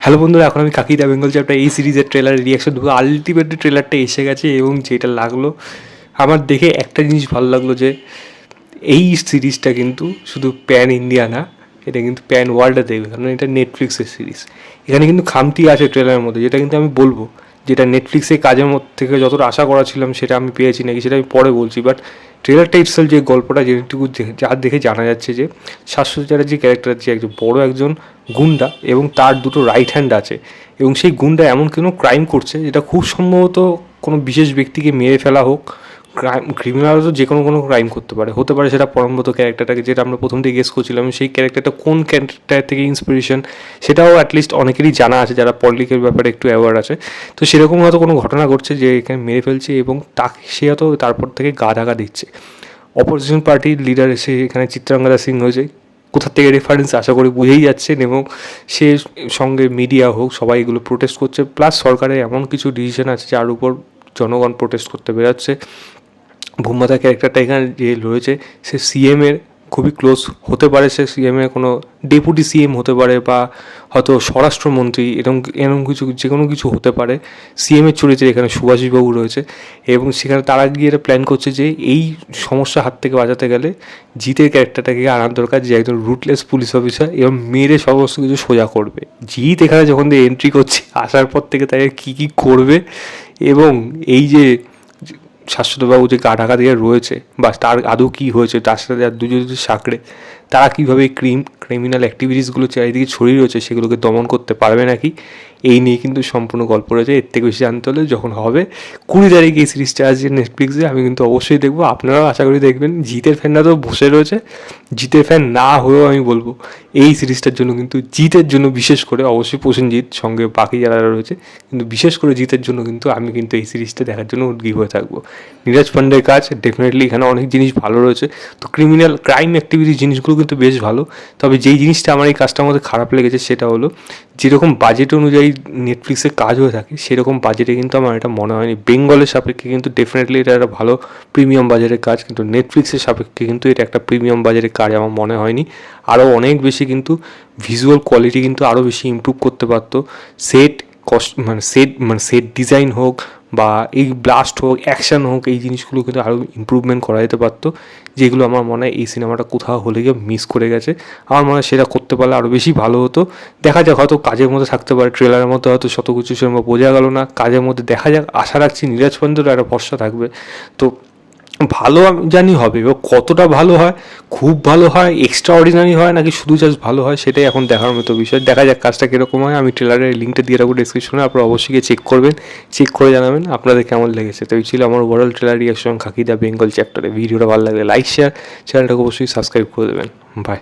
Hello বন্ধুরা, এখন আমি কাকি দ্য বেঙ্গল চ্যাপ্টার এই সিরিজের ট্রেলারের রিয়াকশন দেবো। আলটিমেটলি ট্রেলারটা এসে গেছে এবং যেটা লাগলো আমার দেখে একটা জিনিস ভালো লাগলো যে এই সিরিজটা কিন্তু শুধু প্যান ইন্ডিয়া না, এটা কিন্তু প্যান ওয়ার্ল্ডে দেখবে, কারণ এটা নেটফ্লিক্সের সিরিজ। এখানে কিন্তু খামতি আছে ট্রেলারের মধ্যে, যেটা কিন্তু আমি বলবো, যেটা নেটফ্লিক্সের কাজের মধ্যে থেকে যতটা আশা করা ছিলাম সেটা আমি পেয়েছি নাকি সেটা আমি পরে বলছি। বাট ট্রেলারটা ইটসেলফ যে গল্পটা যেটুকু যা দেখে জানা যাচ্ছে যে শাশ্বত চ্যাটার্জি ক্যারেক্টার যে একজন গুন্ডা এবং তার দুটো রাইট হ্যান্ড আছে, এবং সেই গুন্ডা এমন কোনো ক্রাইম করছে যেটা খুব সম্ভবত কোনো বিশেষ ব্যক্তিকে মেরে ফেলা হোক। ক্রিমিনাল তো যে কোনো ক্রাইম করতে পারে, হতে পারে সেটা পরমব্রত ক্যারেক্টারটাকে, যেটা আমরা প্রথম থেকে গেস করছিলাম সেই ক্যারেক্টারটা কোন ক্যারেক্টার থেকে ইন্সপিরেশন সেটাও অ্যাটলিস্ট অনেকেরই জানা আছে যারা পলিটিক্যাল ব্যাপারে একটু অ্যাওয়ার আছে। তো সেরকম হয়তো কোনো ঘটনা ঘটছে যে এখানে মেরে ফেলছে এবং তাকে সে হয়তো তারপর থেকে গা ঢাকা দিচ্ছে। অপোজিশন পার্টির লিডার এসে এখানে চিত্রাঙ্গদা সিং হয়েছে, কোথা থেকে রেফারেন্স আশা করি বুঝেই যাচ্ছেন, এবং সে সঙ্গে মিডিয়া হোক সবাই এগুলো প্রোটেস্ট করছে। প্লাস সরকারের এমন কিছু ডিসিশন আছে যার উপর জনগণ প্রোটেস্ট করতে বেরোচ্ছে। ভূমাতা ক্যারেক্টারটা এখানে যে রয়েছে সে সিএমের খুবই ক্লোজ হতে পারে, সে সিএমের কোনো ডেপুটি সিএম হতে পারে বা হয়তো স্বরাষ্ট্রমন্ত্রী, এরকম কিছু যে কোনো কিছু হতে পারে। সিএমের চরিত্রে এখানে সুভাষবাবু রয়েছে এবং সেখানে তারা গিয়ে এটা প্ল্যান করছে যে এই সমস্যার হাত থেকে বাঁচাতে গেলে জিতের ক্যারেক্টারটাকে আনার দরকার, যে একজন রুটলেস পুলিশ অফিসার এবং মেরে সমস্ত কিছু সোজা করবে। জিত এখানে যখন দিয়ে এন্ট্রি করছে আসার পর থেকে তাকে কী কী করবে, এবং এই যে শাশ্বতবাবু যে গা ঢাকা দিয়ে রয়েছে বা তার আদৌ কী হয়েছে, তার সাথে আর দুজন সাঁকড়ে তারা কীভাবে ক্রিমিনাল অ্যাক্টিভিটিসগুলো চারিদিকে ছড়িয়ে রয়েছে সেগুলোকে দমন করতে পারবে নাকি, এই নিয়ে কিন্তু সম্পূর্ণ গল্প রয়েছে। এর থেকে বেশি জানতে হলে যখন হবে 20 তারিখে এই সিরিজটা আছে নেটফ্লিক্সে, আমি কিন্তু অবশ্যই দেখবো, আপনারাও আশা করি দেখবেন। জিতের ফ্যানরা তো বসে রয়েছে, জিতের ফ্যান না হয়েও আমি বলবো এই সিরিজটার জন্য কিন্তু, জিতের জন্য বিশেষ করে, অবশ্যই প্রসেনজিৎ সঙ্গে বাকি যারা রয়েছে, কিন্তু বিশেষ করে জিতের জন্য কিন্তু আমি কিন্তু এই সিরিজটা দেখার জন্য উদ্গ্রীব হয়ে থাকবো। নীরজ পান্ডের কাজ ডেফিনেটলি এখানে অনেক জিনিস ভালো রয়েছে। তো ক্রাইম অ্যাক্টিভিটি জিনিসগুলো কিন্তু বেশ ভালো। তবে যেই জিনিসটা আমার এই কাজটার মধ্যে খারাপ লেগেছে সেটা হলো যেরকম বাজেট অনুযায়ী নেটফ্লিক্সের কাজ হয়ে থাকে সেরকম বাজেটে কিন্তু আমার এটা মনে হয়নি। বেঙ্গলের সাপেক্ষে কিন্তু ডেফিনেটলি এটা একটা ভালো প্রিমিয়াম বাজারের কাজ, কিন্তু নেটফ্লিক্সের সাপেক্ষে কিন্তু এটা একটা প্রিমিয়াম বাজারের কাজ আমার মনে হয়নি। আরও অনেক বেশি কিন্তু ভিজুয়াল কোয়ালিটি কিন্তু আরও বেশি ইমপ্রুভ করতে পারতো। সেট সেট ডিজাইন হোক বা এই ব্লাস্ট হোক, অ্যাকশান হোক, এই জিনিসগুলো কিন্তু আরও ইমপ্রুভমেন্ট করা যেতে পারতো, যেগুলো আমার মনে হয় এই সিনেমাটা কোথাও হলে গিয়ে মিস করে গেছে। আমার মনে হয় সেটা করতে পারলে আরও বেশি ভালো হতো। দেখা যাক, হয়তো কাজের মধ্যে থাকতে পারে, ট্রেলারের মধ্যে হয়তো শত কিছু সেরকম বোঝা গেল না, কাজের মধ্যে দেখা যাক। আশা রাখছি নীরজ পান্ডেরও একটা ভরসা থাকবে। তো ভালো আমি জানি হবে, এবার কতটা ভালো হয়, খুব ভালো হয়, এক্সট্রা অর্ডিনারি হয় নাকি শুধু জাস্ট ভালো হয়, সেটাই এখন দেখার মতো বিষয়। দেখা যাক কাজটা কীরকম হয়। আমি ট্রেলারের লিঙ্কটা দিয়ে রাখবো ডিসক্রিপশনে, আপনারা অবশ্যই গিয়ে চেক করবেন, চেক করে জানাবেন আপনাদের কেমন লেগেছে। তো এই ছিল আমার overall trailer reaction Khaki the Bengal চ্যাপ্টারে। ভিডিওটা ভালো লাগলে লাইক শেয়ার, চ্যানেলটাকে অবশ্যই সাবস্ক্রাইব করে দেবেন। বাই।